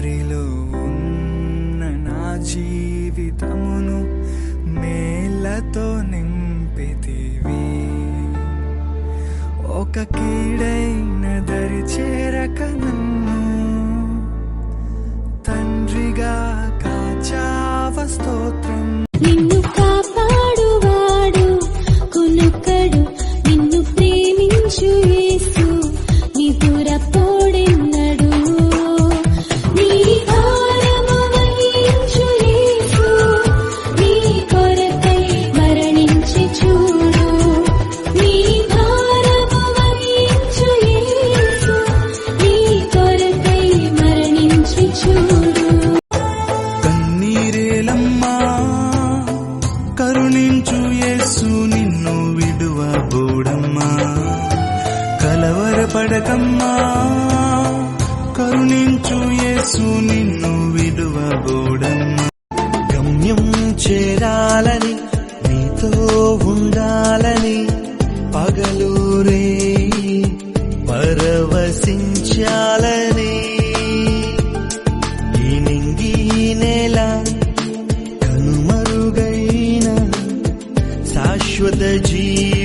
దారిలో ఉన్న నా జీవితమును మేళ్లతో నింపితివి. ఒక కీడైన దరి చేరక నన్ను తండ్రిగా కాచావ స్తోత్రం. నిన్ను కాపాడువాడు కొనొక్కడు, నిన్ను ప్రేమించు యేసు నిదురపోడెన్నడు. నీ భారము వహించు యేసు, నీ కొరకై మరణించి చూడు. నీ భారము వహించు యేసు, నీ కొరకై మరణించి చూడు. కన్నీరేలమ్మా కరుణించు యేసు నిన్ను విడువబోడమ్మా. కలవరపడకమ్మా కరుణించు యేసు నిన్ను విడువబోడమ్మా. గమ్యం చేరాలని నీతో ఉండాలని పగలూరే పరవశించాలని ఈ నింగి నేల కనుమరుగైన శాశ్వత జీవ